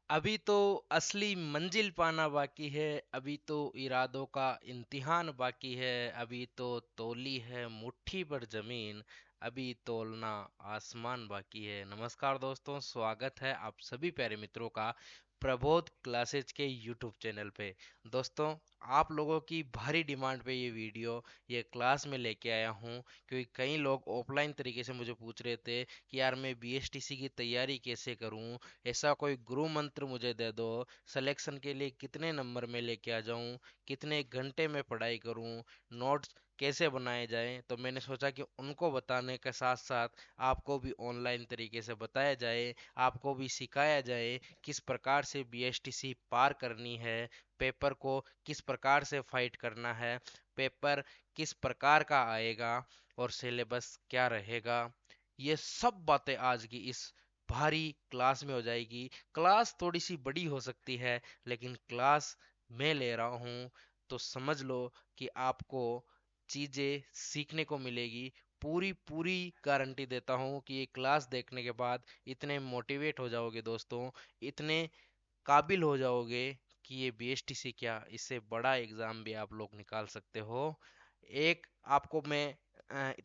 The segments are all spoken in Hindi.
अभी तो असली मंजिल पाना बाकी है। अभी तो इरादों का इम्तिहान बाकी है। अभी तो तौली है मुट्ठी पर जमीन। अभी तौलना आसमान बाकी है। नमस्कार दोस्तों, स्वागत है आप सभी प्यारे मित्रों का प्रबोध क्लासेज के यूट्यूब चैनल पे। दोस्तों, आप लोगों की भारी डिमांड पे ये क्लास में लेके आया हूँ, क्योंकि कई लोग ऑफलाइन तरीके से मुझे पूछ रहे थे कि यार मैं बीएसटीसी की तैयारी कैसे करूँ, ऐसा कोई गुरु मंत्र मुझे दे दो, सिलेक्शन के लिए कितने नंबर में लेके आ जाऊं, कितने घंटे में पढ़ाई करूं, नोट्स कैसे बनाए जाएं। तो मैंने सोचा कि उनको बताने के साथ साथ आपको भी ऑनलाइन तरीके से बताया जाए, आपको भी सिखाया जाए किस प्रकार से बीएसटीसी पार करनी है, पेपर को किस प्रकार से फाइट करना है, पेपर किस प्रकार का आएगा और सिलेबस क्या रहेगा। ये सब बातें आज की इस भारी क्लास में हो जाएगी। क्लास थोड़ी सी बड़ी हो सकती है, लेकिन क्लास मैं ले रहा हूँ तो समझ लो कि आपको चीज़ें सीखने को मिलेगी। पूरी पूरी गारंटी देता हूँ कि ये क्लास देखने के बाद इतने मोटिवेट हो जाओगे दोस्तों, इतने काबिल हो जाओगे कि ये बीएसटीसी क्या, इससे बड़ा एग्ज़ाम भी आप लोग निकाल सकते हो। एक आपको मैं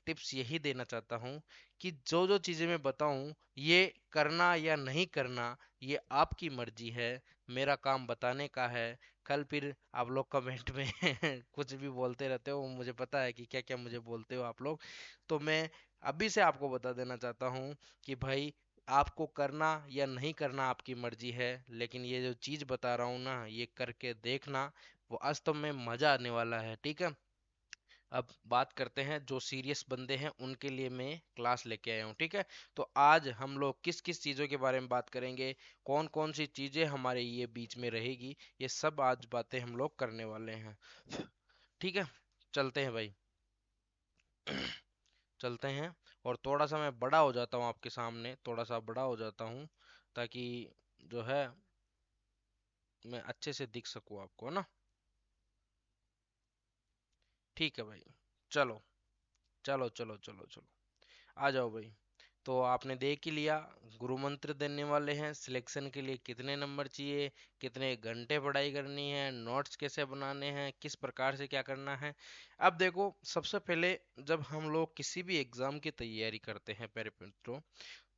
टिप्स यही देना चाहता हूँ कि जो जो चीज़ें मैं बताऊँ, ये करना या नहीं करना ये आपकी मर्जी है। मेरा काम बताने का है। कल फिर आप लोग कमेंट में कुछ भी बोलते रहते हो, मुझे पता है कि क्या क्या मुझे बोलते हो आप लोग। तो मैं अभी से आपको बता देना चाहता हूँ कि भाई, आपको करना या नहीं करना आपकी मर्जी है, लेकिन ये जो चीज़ बता रहा हूँ ना, ये करके देखना, वो वास्तव में मज़ा आने वाला है। ठीक है, अब बात करते हैं जो सीरियस बंदे हैं उनके लिए मैं क्लास लेके आया हूँ। ठीक है, तो आज हम लोग किस किस चीज़ों के बारे में बात करेंगे, कौन कौन सी चीज़ें हमारे ये बीच में रहेगी, ये सब आज बातें हम लोग करने वाले हैं। ठीक है, चलते हैं भाई। चलते हैं। और थोड़ा सा मैं बड़ा हो जाता हूँ आपके सामने, थोड़ा सा बड़ा हो जाता हूँ, ताकि जो है मैं अच्छे से दिख सकूँ आपको, है ना। ठीक है भाई, चलो चलो चलो चलो चलो, आ जाओ भाई। तो आपने देख ही लिया, गुरु मंत्र देने वाले हैं, सिलेक्शन के लिए कितने नंबर चाहिए, कितने घंटे पढ़ाई करनी है, नोट्स कैसे बनाने हैं, किस प्रकार से क्या करना है। अब देखो, सबसे पहले जब हम लोग किसी भी एग्जाम की तैयारी करते हैं प्यारे मित्रों,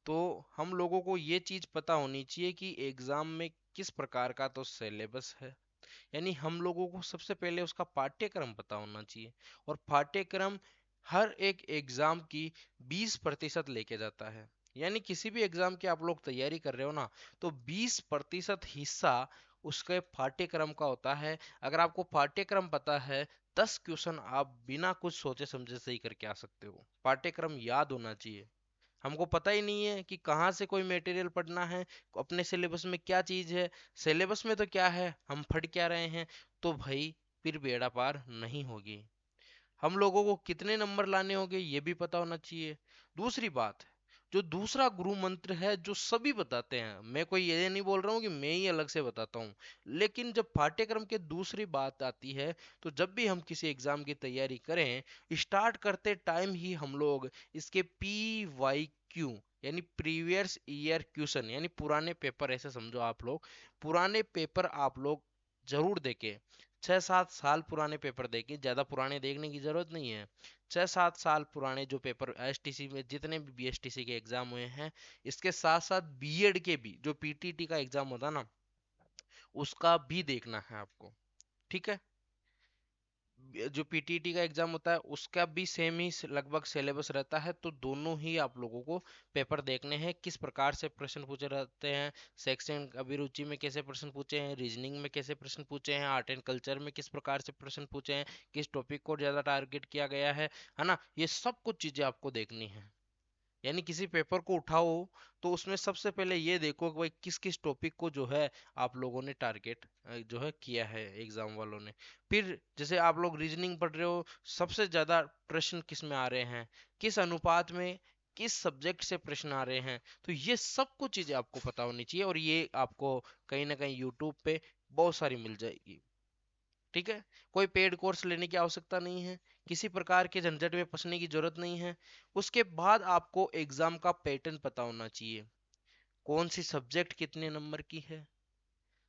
तो हम लोगों को ये चीज़ पता होनी चाहिए कि एग्जाम में किस प्रकार का तो सिलेबस है। यानी हम लोगों को सबसे पहले उसका पाठ्यक्रम पता होना चाहिए। और पाठ्यक्रम हर एक एग्जाम की 20% लेके जाता है। यानी किसी भी एग्जाम की आप लोग तैयारी कर रहे हो ना, तो 20% हिस्सा उसके पाठ्यक्रम का होता है। अगर आपको पाठ्यक्रम पता है, 10 क्वेश्चन आप बिना कुछ सोचे समझे सही करके आ सकते हो। पाठ्यक्रम याद होना चाहिए। हमको पता ही नहीं है कि कहाँ से कोई मटेरियल पढ़ना है, अपने सिलेबस में क्या चीज़ है, सिलेबस में तो क्या है, हम पढ़ क्या रहे हैं, तो भाई फिर बेड़ा पार नहीं होगी। हम लोगों को कितने नंबर लाने होंगे ये भी पता होना चाहिए। दूसरी बात है, जो दूसरा गुरु मंत्र है जो सभी बताते हैं, मैं कोई ये नहीं बोल रहा हूँ कि मैं ही अलग से बताता हूँ, लेकिन जब पाठ्यक्रम के दूसरी बात आती है, तो जब भी हम किसी एग्जाम की तैयारी करें, स्टार्ट करते टाइम ही हम लोग इसके PYQ यानी प्रीवियस ईयर क्वेश्चन, यानी पुराने पेपर, ऐसे समझो आप लोग, पुराने पेपर आप लोग जरूर देखें। 6-7 साल पुराने पेपर देखें, ज़्यादा पुराने देखने की ज़रूरत नहीं है। 6-7 साल पुराने जो पेपर एसटीसी में, जितने भी बीएसटीसी के एग्ज़ाम हुए हैं, इसके साथ साथ बीएड के भी जो पीटीटी का एग्ज़ाम होता ना, उसका भी देखना है आपको। ठीक है, जो पीटीटी का एग्जाम होता है उसका भी सेम ही लगभग सिलेबस रहता है, तो दोनों ही आप लोगों को पेपर देखने हैं, किस प्रकार से प्रश्न पूछे रहते हैं, सेक्शन अभिरुचि में कैसे प्रश्न पूछे हैं, रीजनिंग में कैसे प्रश्न पूछे हैं, आर्ट एंड कल्चर में किस प्रकार से प्रश्न पूछे हैं, किस टॉपिक को ज़्यादा टारगेट किया गया है ना। ये सब कुछ चीज़ें आपको देखनी है। यानी किसी पेपर को उठाओ, तो उसमें सबसे पहले ये देखो कि भाई किस किस टॉपिक को जो है आप लोगों ने टारगेट जो है किया है एग्जाम वालों ने। फिर जैसे आप लोग रीजनिंग पढ़ रहे हो, सबसे ज्यादा प्रश्न किस में आ रहे हैं, किस अनुपात में, किस सब्जेक्ट से प्रश्न आ रहे हैं, तो ये सब कुछ चीजें आपको पता होनी चाहिए, और ये आपको कहीं ना कहीं यूट्यूब पे बहुत सारी मिल जाएगी। ठीक है, कोई पेड कोर्स लेने की आवश्यकता नहीं है, किसी प्रकार के झंझट में फंसने की जरूरत नहीं है। उसके बाद आपको एग्जाम का पैटर्न पता होना चाहिए, कौन सी सब्जेक्ट कितने नंबर की है,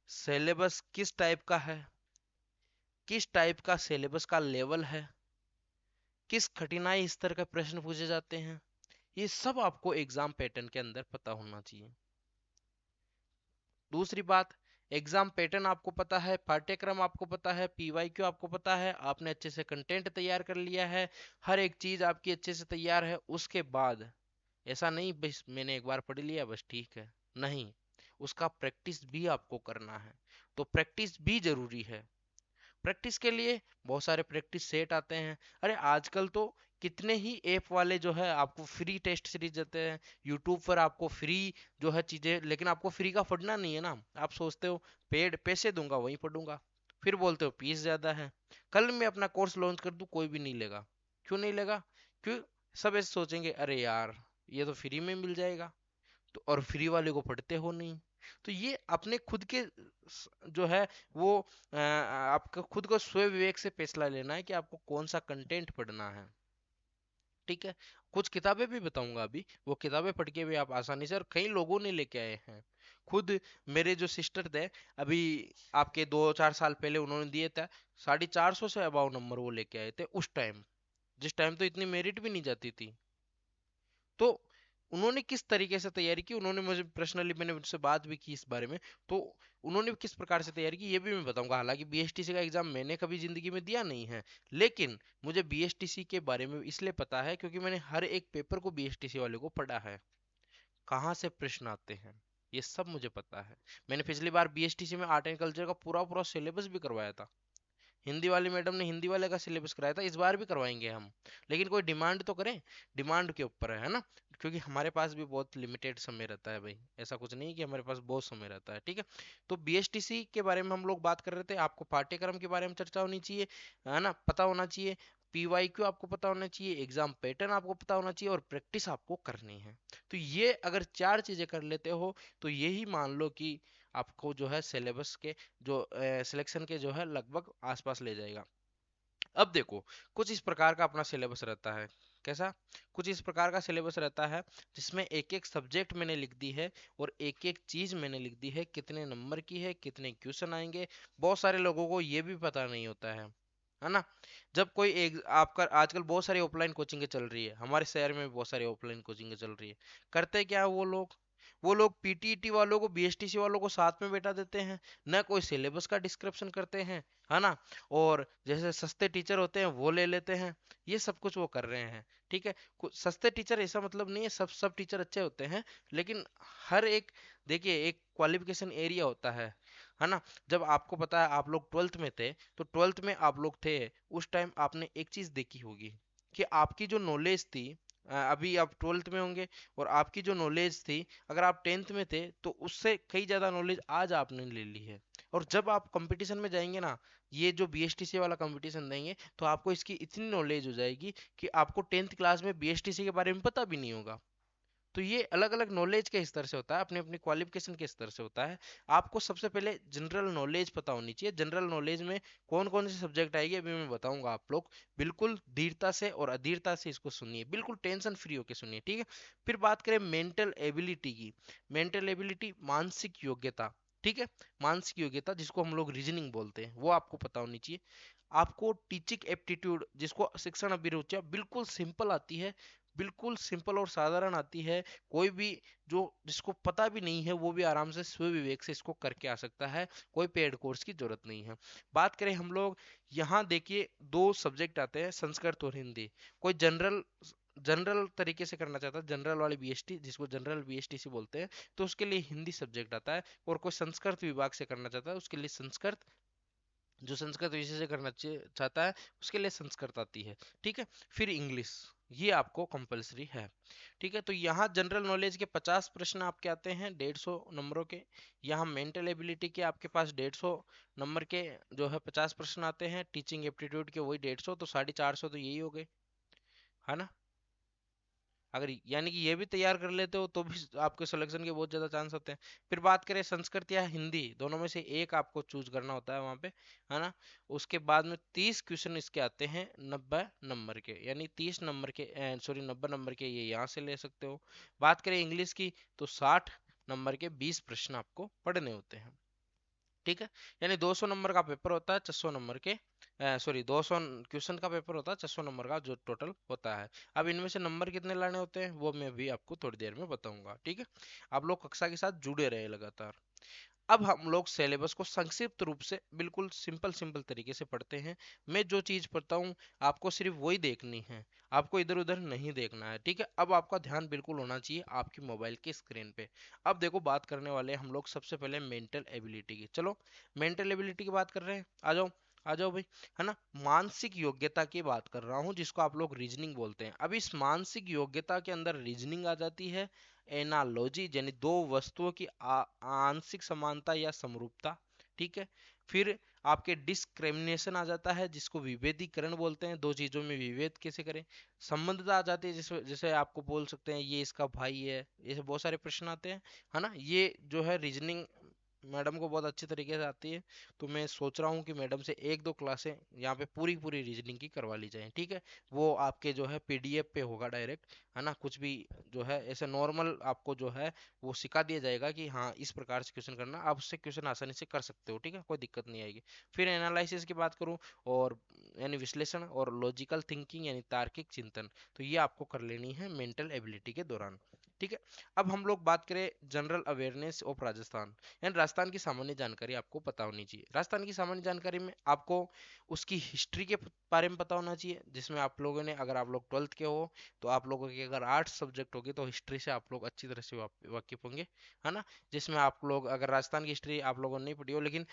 सिलेबस किस टाइप का है, किस टाइप का सिलेबस का लेवल है, किस कठिनाई स्तर का प्रश्न पूछे जाते हैं, ये सब आपको एग्जाम पैटर्न के अंदर पता होना चाहिए। दूसरी बात, एग्जाम पैटर्न आपको पता है, पाठ्यक्रम आपको पता है, पीवाईक्यू आपको पता है, आपने अच्छे से कंटेंट तैयार कर लिया है, हर एक चीज आपकी अच्छे से तैयार है, उसके बाद ऐसा नहीं बस मैंने एक बार पढ़ लिया बस ठीक है, नहीं, उसका प्रैक्टिस भी आपको करना है। तो प्रैक्टिस भी जरूरी है। प्रैक्टिस के लिए बहुत सारे प्रैक्टिस सेट आते हैं। अरे आजकल तो कितने ही ऐप वाले जो है आपको फ्री टेस्ट सीरीज देते हैं, यूट्यूब पर आपको फ्री जो है चीजें, लेकिन आपको फ्री का पढ़ना नहीं है ना, आप सोचते हो पेड पैसे दूंगा वहीं पढ़ूंगा, फिर बोलते हो फीस ज्यादा है। कल मैं अपना कोर्स लॉन्च कर दूं कोई भी नहीं लेगा। क्यों नहीं लेगा? क्यों? सब ऐसे सोचेंगे अरे यार ये तो फ्री में मिल जाएगा, तो और फ्री वाले को पढ़ते हो नहीं। तो ये अपने खुद के जो है वो आपका खुद को स्व विवेक से फैसला लेना है कि आपको कौन सा कंटेंट पढ़ना है। ठीक है, कुछ किताबें भी बताऊंगा अभी, वो किताबें पढ़ के भी आप आसानी से, और कई लोगों ने लेके आए हैं खुद। मेरे जो सिस्टर थे अभी आपके 2-4 साल पहले, उन्होंने दिए थे 450 से अबाव नंबर वो लेके आए थे उस टाइम, जिस टाइम तो इतनी मेरिट भी नहीं जाती थी। तो उन्होंने किस तरीके से तैयारी की, उन्होंने मुझे पर्सनली, मैंने उनसे बात भी की इस बारे में, तो उन्होंने किस प्रकार से तैयारी की ये भी मैं बताऊंगा। हालांकि बीएसटीसी का एग्जाम मैंने कभी जिंदगी में दिया नहीं है, लेकिन मुझे बीएसटीसी के बारे में इसलिए पता है क्योंकि मैंने हर एक पेपर को बीएसटीसी वाले को पढ़ा है, कहाँ से प्रश्न आते हैं ये सब मुझे पता है। मैंने पिछली बार बीएसटीसी में आर्ट एंड कल्चर का पूरा पूरा सिलेबस भी करवाया था। हिंदी वाली मैडम ने हिंदी वाले का सिलेबस कराया था, इस बार भी करवाएंगे हम, लेकिन कोई डिमांड तो करें, डिमांड के ऊपर है ना, क्योंकि हमारे पास भी बहुत लिमिटेड समय रहता है भाई, ऐसा कुछ नहीं कि हमारे पास बहुत समय रहता है। ठीक है, तो बीएसटीसी के बारे में हम लोग बात कर रहे थे, आपको पाठ्यक्रम के बारे में चर्चा होनी चाहिए, है ना, पता होना चाहिए, पीवाईक्यू आपको पता होना चाहिए, एग्जाम पैटर्न आपको पता होना चाहिए, और प्रैक्टिस आपको करनी है। तो ये अगर चार चीजें कर लेते हो तो यही मान लो कि आपको जो है सिलेबस के जो सिलेक्शन के जो है लगभग आसपास ले जाएगा। अब देखो, कुछ इस प्रकार का अपना सिलेबस रहता है। कैसा? कुछ इस प्रकार का सिलेबस रहता है जिसमें एक एक सब्जेक्ट मैंने लिख दी है, और एक एक चीज मैंने लिख दी है, कितने नंबर की है, कितने क्वेश्चन आएंगे। बहुत सारे लोगों को ये भी पता नहीं होता है ना। जब कोई एक आपका आजकल बहुत सारी ऑफलाइन कोचिंग चल रही है, हमारे शहर में भी बहुत सारी ऑफलाइन कोचिंग चल रही है, करते क्या है वो लोग पीटीईटी वालों को बीएसटीसी वालों को साथ में बैठा देते हैं, न कोई सिलेबस का डिस्क्रिप्शन करते हैं, है ना, और जैसे सस्ते टीचर होते हैं वो ले लेते हैं, ये सब कुछ वो कर रहे हैं। ठीक है, सस्ते टीचर ऐसा मतलब नहीं है सब टीचर अच्छे होते हैं, लेकिन हर एक, देखिए एक क्वालिफिकेशन एरिया होता है ना। जब आपको पता है आप लोग ट्वेल्थ में थे, तो ट्वेल्थ में आप लोग थे उस टाइम आपने एक चीज देखी होगी कि आपकी जो नॉलेज थी, अभी आप ट्वेल्थ में होंगे, और आपकी जो नॉलेज थी अगर आप टेंथ में थे तो उससे कई ज्यादा नॉलेज आज आपने ले ली है। और जब आप कंपटीशन में जाएंगे ना, ये जो बीएसटीसी वाला कंपटीशन देंगे, तो आपको इसकी इतनी नॉलेज हो जाएगी कि आपको टेंथ क्लास में बीएसटीसी के बारे में पता भी नहीं होगा। तो ये अलग अलग नॉलेज के स्तर से होता है, अपने अपने क्वालिफिकेशन के स्तर से होता है। आपको सबसे पहले जनरल नॉलेज पता होनी चाहिए। जनरल नॉलेज में कौन कौन से सब्जेक्ट आएंगे अभी मैं बताऊंगा, आप लोग बिल्कुल धीरता से और अधीरता से इसको सुनिए, बिल्कुल टेंशन फ्री होके सुनिए। ठीक है, फिर बात करें मेंटल एबिलिटी की। मेंटल एबिलिटी मानसिक योग्यता। ठीक है, मानसिक योग्यता जिसको हम लोग रीजनिंग बोलते हैं, वो आपको पता होनी चाहिए। आपको टीचिंग एप्टीट्यूड, जिसको शिक्षण अभिरुचियां बिल्कुल सिंपल आती है, बिल्कुल सिंपल और साधारण आती है, कोई भी जो जिसको पता भी नहीं है वो भी आराम से स्व विवेक से इसको करके आ सकता है, कोई पेड कोर्स की जरूरत नहीं है। बात करें हम लोग, यहाँ देखिए दो सब्जेक्ट आते हैं, संस्कृत और हिंदी। कोई जनरल जनरल तरीके से करना चाहता है, जनरल वाली बीएसटी जिसको जनरल बीएसटीसी बोलते हैं, तो उसके लिए हिंदी सब्जेक्ट आता है। और कोई संस्कृत विभाग से करना चाहता है उसके लिए संस्कृत, जो संस्कृत विषय से करना चाहता है उसके लिए संस्कृत आती है। ठीक है, फिर इंग्लिश, ये आपको कंपलसरी है। ठीक है, तो यहाँ जनरल नॉलेज के 50 प्रश्न आपके आते हैं 150 नंबरों के। यहाँ मेंटल एबिलिटी के आपके पास 150 नंबर के जो है 50 प्रश्न आते हैं। टीचिंग एप्टीट्यूड के वही 150, तो 450 तो यही हो गए, है ना। अगर यानी कि ये भी तैयार कर लेते हो तो भी आपके सिलेक्शन के बहुत ज्यादा चांस होते हैं। फिर बात करें संस्कृत या हिंदी, दोनों में से एक आपको चूज करना होता है वहां पे, है ना। उसके बाद में 30 क्वेश्चन इसके आते हैं 90 नंबर के, यानी 30 नंबर के, सॉरी 90 नंबर के ये यहाँ से ले सकते हो। बात करें इंग्लिश की, तो 60 नंबर के 20 प्रश्न आपको पढ़ने होते हैं। ठीक है, यानी 200 नंबर का पेपर होता है 600 नंबर के, सॉरी 200 क्वेश्चन का पेपर होता है 600 नंबर का जो टोटल होता है। अब इनमें से नंबर कितने लाने होते हैं वो मैं भी आपको थोड़ी देर में बताऊंगा। ठीक है, आप लोग कक्षा के साथ जुड़े रहे लगातार। अब हम लोग सिलेबस को संक्षिप्त रूप से बिल्कुल सिंपल सिंपल तरीके से पढ़ते हैं। मैं जो चीज पढ़ता हूँ आपको सिर्फ वही देखनी है, आपको इधर उधर नहीं देखना है। ठीक है, अब आपका ध्यान बिल्कुल होना चाहिए आपकी मोबाइल की स्क्रीन पे। अब देखो बात करने वाले हैं हम लोग सबसे पहले मेंटल एबिलिटी की। चलो मेंटल एबिलिटी की बात कर रहे हैं, आ जाओ आ जाओ भाई, है ना। मानसिक योग्यता की बात कर रहा हूँ जिसको आप लोग रीजनिंग बोलते हैं। अब इस मानसिक योग्यता के अंदर रीजनिंग आ जाती है, एनालॉजी यानी दो वस्तुओं की आंशिक समानता या समरूपता। ठीक है, फिर आपके डिस्क्रिमिनेशन आ जाता है जिसको विभेदीकरण बोलते हैं, दो चीजों में विभेद कैसे करें। संबंधता आ जाती है जैसे जैसे आपको बोल सकते हैं ये इसका भाई है, ये बहुत सारे प्रश्न आते हैं, है ना। ये जो है रीजनिंग मैडम को बहुत अच्छी तरीके से आती है, तो मैं सोच रहा हूँ कि मैडम से एक दो क्लासें यहाँ पे पूरी पूरी रीजनिंग की करवा ली जाए। ठीक है, वो आपके जो है पीडीएफ पे होगा डायरेक्ट, है ना। कुछ भी जो है ऐसे नॉर्मल आपको जो है वो सिखा दिया जाएगा कि हाँ इस प्रकार से क्वेश्चन करना, आप उससे क्वेश्चन आसानी से कर सकते हो। ठीक है, कोई दिक्कत नहीं आएगी। फिर एनालिसिस की बात करूँ और यानी विश्लेषण और लॉजिकल थिंकिंग यानी तार्किक चिंतन, तो ये आपको कर लेनी है मेंटल एबिलिटी के दौरान। ठीक है, अब हम लोग बात करें जनरल अवेयरनेस ऑफ राजस्थान, यानी राजस्थान की सामान्य जानकारी आपको पता होनी चाहिए। राजस्थान की सामान्य जानकारी में आपको उसकी हिस्ट्री के बारे में पता होना चाहिए, जिसमें आप लोगों ने अगर आप लोग 12th के हो तो आप लोगों के अगर आर्ट्स सब्जेक्ट होगी तो हिस्ट्री से आप लोग अच्छी तरह से वाकिफ होंगे, है ना। जिसमें आप लोग अगर राजस्थान की हिस्ट्री आप लोगों ने नहीं पढ़ी हो, लेकिन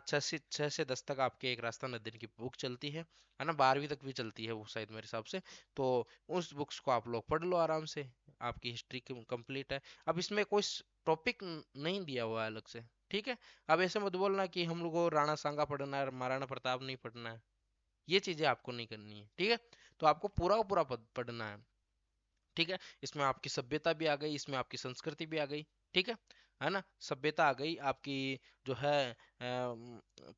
6 से 10 तक आपके एक राजस्थान अध्ययन की बुक चलती है ना, 12वीं तक भी चलती है वो शायद मेरे हिसाब से। तो उस बुक्स को आप लोग पढ़ लो आराम से, आपकी हिस्ट्री कंप्लीट है। अब इसमें कोई टॉपिक नहीं दिया हुआ है अलग से। ठीक है, अब ऐसे मत बोलना कि हम लोग को राणा सांगा पढ़ना है महाराणा प्रताप नहीं पढ़ना है, ये चीजें आपको नहीं करनी है। ठीक है, तो आपको पूरा का पूरा पढ़ना है। ठीक है, इसमें आपकी सभ्यता भी आ गई, इसमें आपकी संस्कृति भी आ गई। ठीक है ना, सभ्यता आ गई आपकी, जो है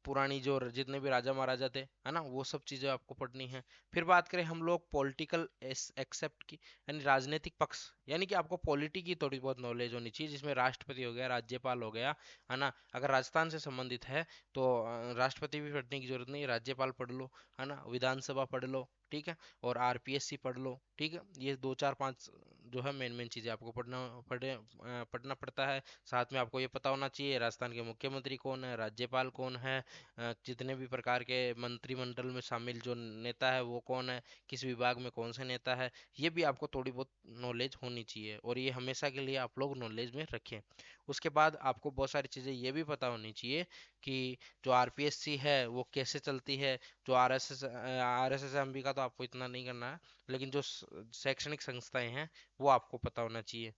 पुरानी जो जितने भी राजा महाराजा थे, है ना, वो सब चीजें आपको पढ़नी है। फिर बात करें हम लोग पॉलिटिकल एक्सेप्ट की, यानी राजनीतिक पक्ष, यानी कि आपको पॉलिटी की थोड़ी बहुत नॉलेज होनी चाहिए, जिसमें राष्ट्रपति हो गया, राज्यपाल हो गया, है ना। अगर राजस्थान से संबंधित है तो राष्ट्रपति भी पढ़ने की जरूरत नहीं, राज्यपाल पढ़ लो, है ना, विधानसभा पढ़ लो। ठीक है, और आरपीएससी पढ़ लो। ठीक है, ये दो चार पांच जो है मेन मेन चीजें आपको पढ़ना पड़ता है। साथ में आपको ये पता होना चाहिए राजस्थान के मुख्यमंत्री कौन है, राज्यपाल कौन है, जितने भी प्रकार के मंत्रिमंडल में शामिल जो नेता है वो कौन है, किस विभाग में कौन से नेता है, ये भी आपको थोड़ी बहुत नॉलेज होनी चाहिए, और ये हमेशा के लिए आप लोग नॉलेज में रखें। उसके बाद आपको बहुत सारी चीजें ये भी पता होनी चाहिए कि जो आरपीएससी है वो कैसे चलती है, जो आरएसएस एमपी का तो आपको इतना नहीं करना है, लेकिन जो शैक्षणिक संस्थाएं हैं वो आपको पता होना चाहिए।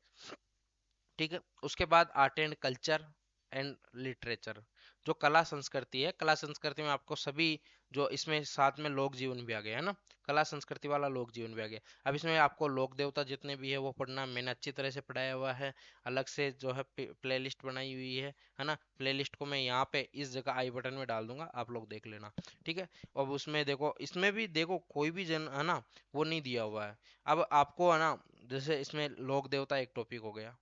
ठीक है, उसके बाद art and culture and literature, जो कला संस्कृति है, कला संस्कृति में आपको सभी, जो इसमें साथ में लोक जीवन भी आ गया, है ना, कला संस्कृति वाला लोक जीवन भी आ गया। अब इसमें आपको लोक देवता जितने भी है वो पढ़ना, मैंने अच्छी तरह से पढ़ाया हुआ है, अलग से जो है प्ले लिस्ट बनाई हुई है ना। प्ले लिस्ट को मैं यहाँ पे इस जगह आई बटन में डाल दूंगा, आप लोग देख लेना। ठीक है, अब उसमें देखो, इसमें भी देखो कोई भी जन, है ना, वो नहीं दिया हुआ है। अब आपको, है ना, जैसे इसमें लोक देवता एक टॉपिक हो गया,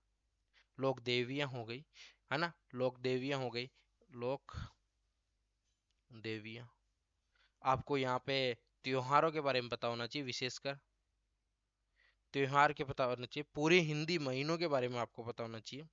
लोक देवियां हो गई, है ना, लोक देवियां हो गई, लोक देवियां। आपको यहाँ पे त्योहारों के बारे में पता होना चाहिए, विशेषकर त्योहार के पता होना चाहिए, पूरे हिंदी महीनों के बारे में आपको पता होना चाहिए,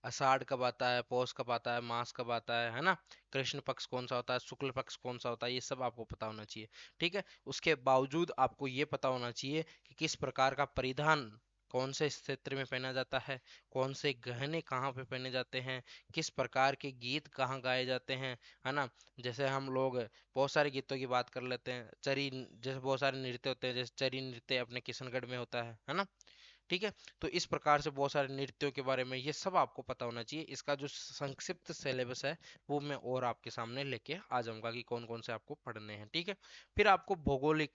आषाढ़ कब आता है, पौष कब आता है, मास कब आता है ना, कृष्ण पक्ष कौन सा होता है, शुक्ल पक्ष कौन सा होता है, ये सब आपको पता होना चाहिए। ठीक है, उसके बावजूद आपको ये पता होना चाहिए कि किस प्रकार का परिधान कौन से क्षेत्र में पहना जाता है, कौन से गहने कहाँ पे पहने जाते हैं, किस प्रकार के गीत कहाँ गाए जाते हैं, है ना। जैसे हम लोग बहुत सारे गीतों की बात कर लेते हैं, जैसे बहुत सारे नृत्य होते हैं, जैसे चरी नृत्य अपने किशनगढ़ में होता है ना। ठीक है, तो इस प्रकार से बहुत सारे नृत्यों के बारे में ये सब आपको पता होना चाहिए। इसका जो संक्षिप्त सिलेबस है वो मैं और आपके सामने लेके आ जाऊंगा कि कौन कौन से आपको पढ़ने हैं। ठीक है, फिर आपको भूगोल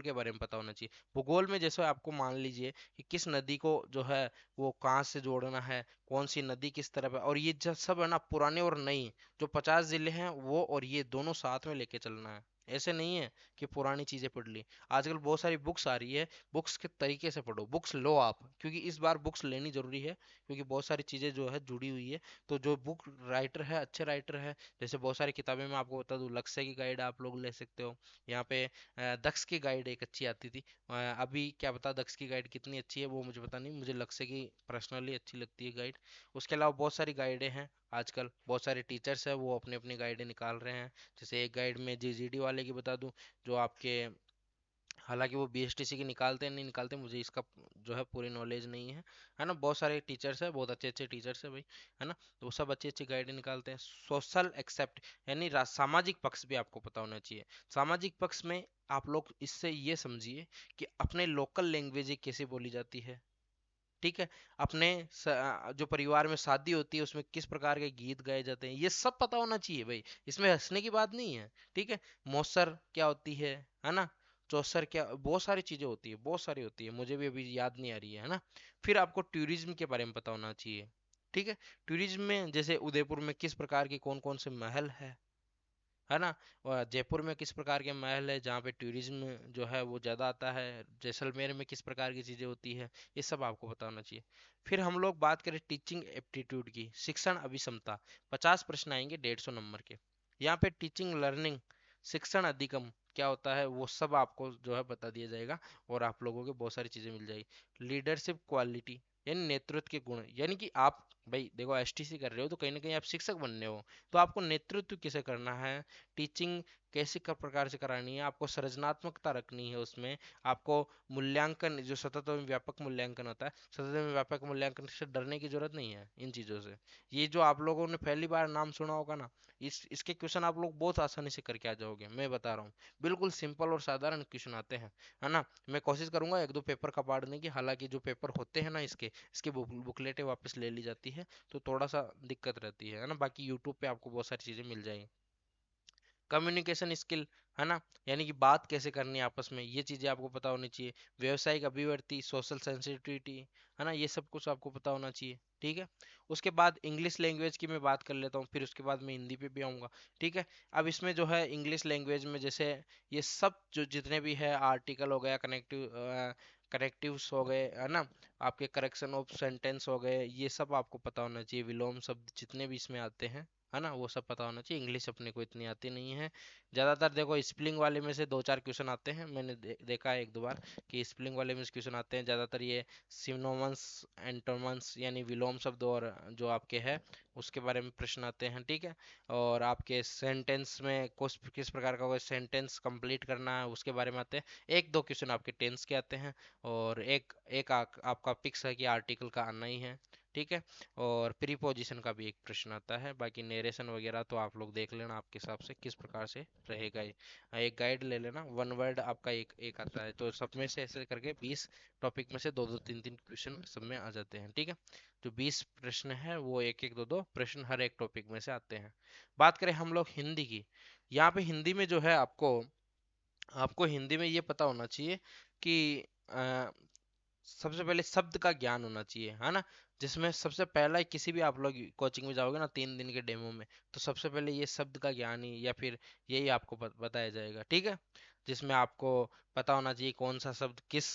के बारे में पता होना चाहिए। भूगोल में जैसे आपको मान लीजिए कि किस नदी को जो है वो कहाँ से जोड़ना है, कौन सी नदी किस तरफ है, और ये सब है ना, पुराने और नई जो 50 जिले हैं वो और ये दोनों साथ में लेके चलना है। ऐसे नहीं है कि पुरानी चीजें पढ़ ली। आजकल बहुत सारी बुक्स आ रही है, बुक्स के तरीके से पढ़ो, बुक्स लो आप, क्योंकि इस बार बुक्स लेनी जरूरी है, क्योंकि बहुत सारी चीजें जो है जुड़ी हुई है। तो जो बुक राइटर है, अच्छे राइटर है, जैसे बहुत सारी किताबें मैं आपको बता दूं, लक्ष्य की गाइड आप लोग ले सकते हो। यहाँ पे दक्ष की गाइड एक अच्छी आती थी। अभी क्या पता दक्ष की गाइड कितनी अच्छी है वो मुझे पता नहीं, मुझे लक्ष्य की पर्सनली अच्छी लगती है गाइड। उसके अलावा बहुत सारी गाइडें हैं, आजकल बहुत सारे टीचर्स हैं वो अपनी अपनी गाइडें निकाल रहे हैं। जैसे एक गाइड में जीजीडी वाले की बता दूं, जो आपके, हालांकि वो बीएसटीसी की निकालते हैं नहीं निकालते मुझे इसका जो है पूरी नॉलेज नहीं है ना। बहुत सारे टीचर्स हैं, बहुत अच्छे अच्छे टीचर्स हैं भाई, है ना। तो वो सब अच्छी अच्छी गाइडें निकालते हैं। सोशल एक्सेप्ट, यानी सामाजिक पक्ष भी आपको पता होना चाहिए। सामाजिक पक्ष में आप लोग इससे ये समझिए कि अपने लोकल लैंग्वेज कैसे बोली जाती है, ठीक है। अपने जो परिवार में शादी होती है उसमें किस प्रकार के गीत गाए जाते हैं, ये सब पता होना चाहिए भाई, इसमें हंसने की बात नहीं है, ठीक है। मौसर क्या होती है ना। चौसर क्या, बहुत सारी चीजें होती है, बहुत सारी होती है, मुझे भी अभी याद नहीं आ रही है ना। फिर आपको टूरिज्म के बारे में पता होना चाहिए, ठीक है। टूरिज्म में जैसे उदयपुर में किस प्रकार के कौन कौन से महल है ना। और जयपुर में किस प्रकार के महल है जहाँ पे टूरिज्म जो है वो ज़्यादा आता है, जैसलमेर में किस प्रकार की चीज़ें होती है, ये सब आपको पता होना चाहिए। फिर हम लोग बात करें टीचिंग एप्टीट्यूड की, शिक्षण अभिक्षमता, 50 प्रश्न आएंगे 150 नंबर के। यहाँ पे टीचिंग लर्निंग, शिक्षण अधिगम क्या होता है वो सब आपको जो है बता दिया जाएगा, और आप लोगों को बहुत सारी चीज़ें मिल जाएगी। लीडरशिप क्वालिटी, यानी नेतृत्व के गुण, यानी कि आप भाई देखो एसटीसी कर रहे हो तो कहीं ना कहीं आप शिक्षक बनने हो, तो आपको नेतृत्व कैसे करना है, टीचिंग कैसे कर प्रकार से करानी है, आपको सृजनात्मकता रखनी है उसमें, आपको मूल्यांकन, जो सतत एवं व्यापक मूल्यांकन होता है, सतत एवं व्यापक मूल्यांकन से डरने की जरूरत नहीं है इन चीज़ों से। ये जो आप लोगों ने पहली बार नाम सुना होगा ना, इसके क्वेश्चन आप लोग बहुत आसानी से करके आ जाओगे, मैं बता रहा हूँ। बिल्कुल सिंपल और साधारण क्वेश्चन आते हैं, है ना। मैं कोशिश करूंगा एक दो पेपर कपाड़ने की, हालांकि जो पेपर होते हैं ना इसके इसकी बुकलेटें वापस ले ली जाती है, तो थोड़ा सा दिक्कत रहती है ना। बाकी यूट्यूब पे आपको बहुत सारी चीज़ें मिल जाएंगी। कम्युनिकेशन स्किल, है ना, यानी कि बात कैसे करनी है आपस में, ये चीज़ें आपको पता होनी चाहिए। व्यावसायिक अभिव्यक्ति, सोशल सेंसिटिविटी, है ना, ये सब कुछ आपको पता होना चाहिए, ठीक है। उसके बाद इंग्लिश लैंग्वेज की मैं बात कर लेता हूँ, फिर उसके बाद मैं हिंदी पे भी आऊँगा, ठीक है। अब इसमें जो है इंग्लिश लैंग्वेज में जैसे ये सब जो जितने भी है, आर्टिकल हो गया, कनेक्टिव्स हो गए, है ना, आपके करेक्शन ऑफ सेंटेंस हो गए, ये सब आपको पता होना चाहिए। विलोम शब्द जितने भी इसमें आते हैं, है ना, वो सब पता होना चाहिए। इंग्लिश अपने को इतनी आती नहीं है। ज़्यादातर देखो स्पेलिंग वाले में से दो चार क्वेश्चन आते हैं, मैंने देखा है एक दो बार कि स्पेलिंग वाले में से क्वेश्चन आते हैं ज़्यादातर, ये सिनोनिम्स, एंटोनिम्स यानी विलोम शब्द और जो आपके है उसके बारे में प्रश्न आते हैं, ठीक है। और आपके सेंटेंस में किस प्रकार का सेंटेंस कंप्लीट करना है उसके बारे में आते हैं। एक दो क्वेश्चन आपके टेंस के आते हैं, और एक एक आपका फिक्स है कि आर्टिकल का आना ही है, ठीक है। और प्रीपोजिशन का भी एक प्रश्न आता है। बाकी नरेशन वगैरह तो आप लोग देख लेना आपके हिसाब से किस प्रकार से रहेगा ये। एक गाइड ले लेना, वन वर्ड आपका एक एक आता है, तो सब में से ऐसे करके 20 टॉपिक में से दो दो तीन तीन क्वेश्चन सब में आ जाते हैं, ठीक है। जो 20 प्रश्न है वो एक एक दो दो प्रश्न हर एक टॉपिक में से आते हैं। बात करें हम लोग हिंदी की, यहाँ पे हिंदी में जो है आपको आपको हिंदी में ये पता होना चाहिए कि सबसे पहले शब्द का ज्ञान होना चाहिए, है ना। जिसमें सबसे पहला ही किसी भी आप लोग कोचिंग में जाओगे ना 3 दिन के डेमो में, तो सबसे पहले ये शब्द का ज्ञान ही या फिर यही आपको बताया जाएगा, ठीक है। जिसमें आपको पता होना चाहिए कौन सा शब्द किस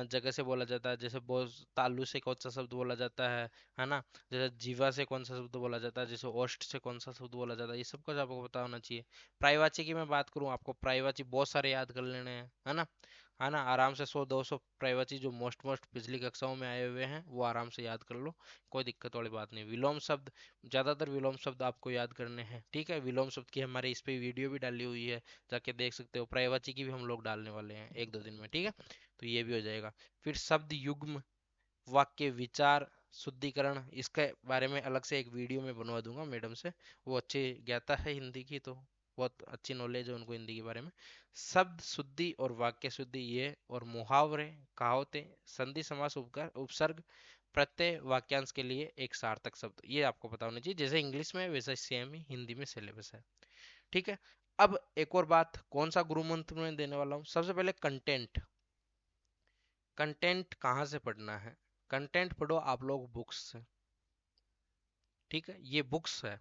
जगह से बोला जाता है, जैसे बोझ तालु से कौन सा शब्द बोला जाता है ना। जैसे जीवा से कौन सा शब्द बोला जाता है, जैसे ओष्ठ से कौन सा शब्द बोला जाता है, ये सब कुछ आपको पता होना चाहिए। प्रायवाची की मैं बात करूँ, आपको प्रायवाची बहुत सारे याद कर लेने हैं, है ना। आराम से 100-200 प्राइवेसी जो मोस्ट मोस्ट पिछली कक्षाओं में आए हुए हैं वो आराम से याद कर लो, कोई दिक्कत वाली बात नहीं। विलोम शब्द, ज़्यादातर विलोम शब्द आपको याद करने हैं, ठीक है। विलोम शब्द की हमारे इस पे वीडियो भी डाली हुई है, जाके देख सकते हो। प्राइवेसी की भी हम लोग डालने वाले हैं एक दो दिन में, ठीक है। तो ये भी हो जाएगा। फिर शब्द युग्म, वाक्य विचार, शुद्धिकरण, इसके बारे में अलग से एक वीडियो में बनवा दूंगा मैडम से, वो अच्छी ज्ञाता है हिंदी की, तो बहुत अच्छी नॉलेज है उनको हिंदी के बारे में। शब्द शुद्धि और वाक्य शुद्धि ये, और मुहावरे, कहावतें, संधि समास, उपकार, उपसर्ग, प्रत्यय, वाक्यांश के लिए एक सार्थक शब्द, ये आपको पता होना चाहिए। जैसे इंग्लिश में वैसे सेम ही हिंदी में सिलेबस है, ठीक है। अब एक और बात, कौन सा गुरु मंत्र में देने वाला हूँ, सबसे पहले कंटेंट। कंटेंट कहाँ से पढ़ना है, कंटेंट पढ़ो आप लोग बुक्स से, ठीक है, ये बुक्स है।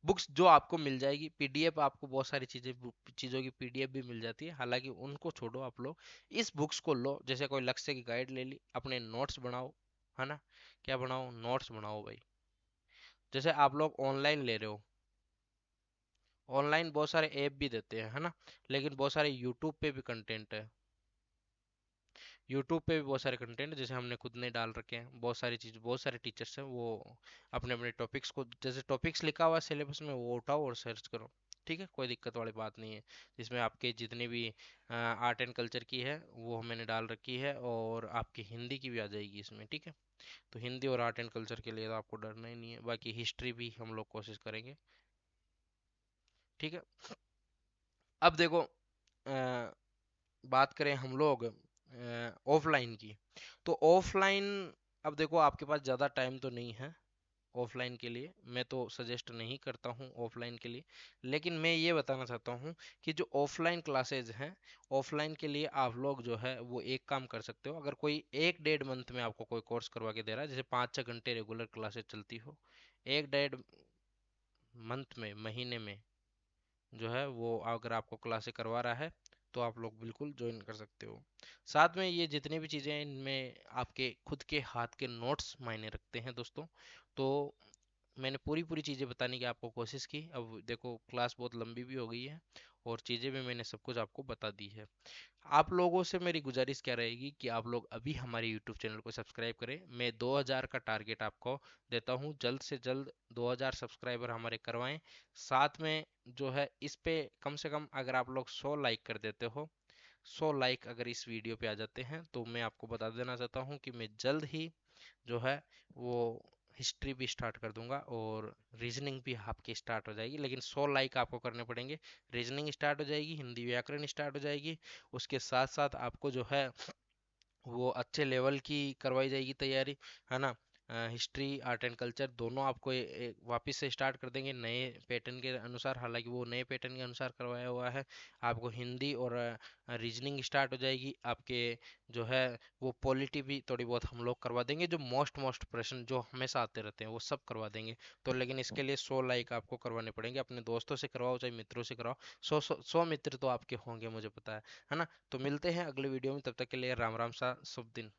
बुक्स जो आपको मिल जाएगी, पीडीएफ आपको बहुत सारी चीज़ों की पीडीएफ भी मिल जाती है, हालांकि उनको छोड़ो, आप लोग इस बुक्स को लो। जैसे कोई लक्ष्य की गाइड ले ली, अपने नोट्स बनाओ, है ना। क्या बनाओ? नोट्स बनाओ भाई। जैसे आप लोग ऑनलाइन ले रहे हो, ऑनलाइन बहुत सारे ऐप भी देते हैं, है ना, लेकिन बहुत सारे यूट्यूब पे भी कंटेंट है। यूट्यूब पे भी बहुत सारे कंटेंट जैसे हमने खुद ने डाल रखे हैं, बहुत सारी चीज़, बहुत सारे टीचर्स हैं, वो अपने अपने टॉपिक्स को, जैसे टॉपिक्स लिखा हुआ है सिलेबस में, वो उठाओ और सर्च करो। ठीक है, कोई दिक्कत वाली बात नहीं है। जिसमें आपके जितनी भी आर्ट एंड कल्चर की है वो मैंने डाल रखी है, और आपकी हिंदी की भी आ जाएगी इसमें। ठीक है, तो हिंदी और आर्ट एंड कल्चर के लिए तो आपको डरना ही नहीं है। बाकी हिस्ट्री भी हम लोग कोशिश करेंगे। ठीक है, अब देखो, बात करें हम लोग ऑफलाइन की, तो ऑफलाइन, अब देखो आपके पास ज़्यादा टाइम तो नहीं है ऑफलाइन के लिए, मैं तो सजेस्ट नहीं करता हूँ ऑफलाइन के लिए। लेकिन मैं ये बताना चाहता हूँ कि जो ऑफलाइन क्लासेज हैं, ऑफलाइन के लिए आप लोग जो है वो एक काम कर सकते हो। अगर कोई 1-1.5 मंथ में आपको कोई कोर्स करवा के दे रहा है, जैसे 5-6 घंटे रेगुलर क्लासेज चलती हो, 1-1.5 मंथ में, महीने में जो है वो अगर आपको क्लासे करवा रहा है, तो आप लोग बिल्कुल ज्वाइन कर सकते हो। साथ में ये जितनी भी चीज़ें हैं, इनमें आपके खुद के हाथ के नोट्स मायने रखते हैं दोस्तों। तो मैंने पूरी पूरी चीज़ें बताने की आपको कोशिश की। अब देखो क्लास बहुत लंबी भी हो गई है, और चीज़ें भी मैंने सब कुछ आपको बता दी है। आप लोगों से मेरी गुजारिश क्या रहेगी कि आप लोग अभी हमारे यूट्यूब चैनल को सब्सक्राइब करें। मैं 2000 का टारगेट आपको देता हूं, जल्द से जल्द 2000 सब्सक्राइबर हमारे करवाएं। साथ में जो है इस पे कम से कम अगर आप लोग 100 लाइक कर देते हो, 100 लाइक अगर इस वीडियो पे आ जाते हैं, तो मैं आपको बता देना चाहता हूँ कि मैं जल्द ही जो है वो हिस्ट्री भी स्टार्ट कर दूंगा, और रीजनिंग भी आपकी स्टार्ट हो जाएगी। लेकिन 100 लाइक आपको करने पड़ेंगे। रीजनिंग स्टार्ट हो जाएगी, हिंदी व्याकरण स्टार्ट हो जाएगी, उसके साथ साथ आपको जो है वो अच्छे लेवल की करवाई जाएगी तैयारी, है ना। हिस्ट्री, आर्ट एंड कल्चर दोनों आपको वापस से स्टार्ट कर देंगे नए पैटर्न के अनुसार, हालांकि वो नए पैटर्न के अनुसार करवाया हुआ है। आपको हिंदी और रीजनिंग स्टार्ट हो जाएगी आपके, जो है वो पॉलिटी भी थोड़ी बहुत हम लोग करवा देंगे, जो मोस्ट मोस्ट प्रश्न जो हमेशा आते रहते हैं वो सब करवा देंगे। तो लेकिन इसके लिए 100 लाइक आपको करवाने पड़ेंगे। अपने दोस्तों से करवाओ चाहे मित्रों से करवाओ, 100 मित्र तो आपके होंगे मुझे पता है ना। तो मिलते हैं अगले वीडियो में, तब तक के लिए राम राम सा, शुभ दिन।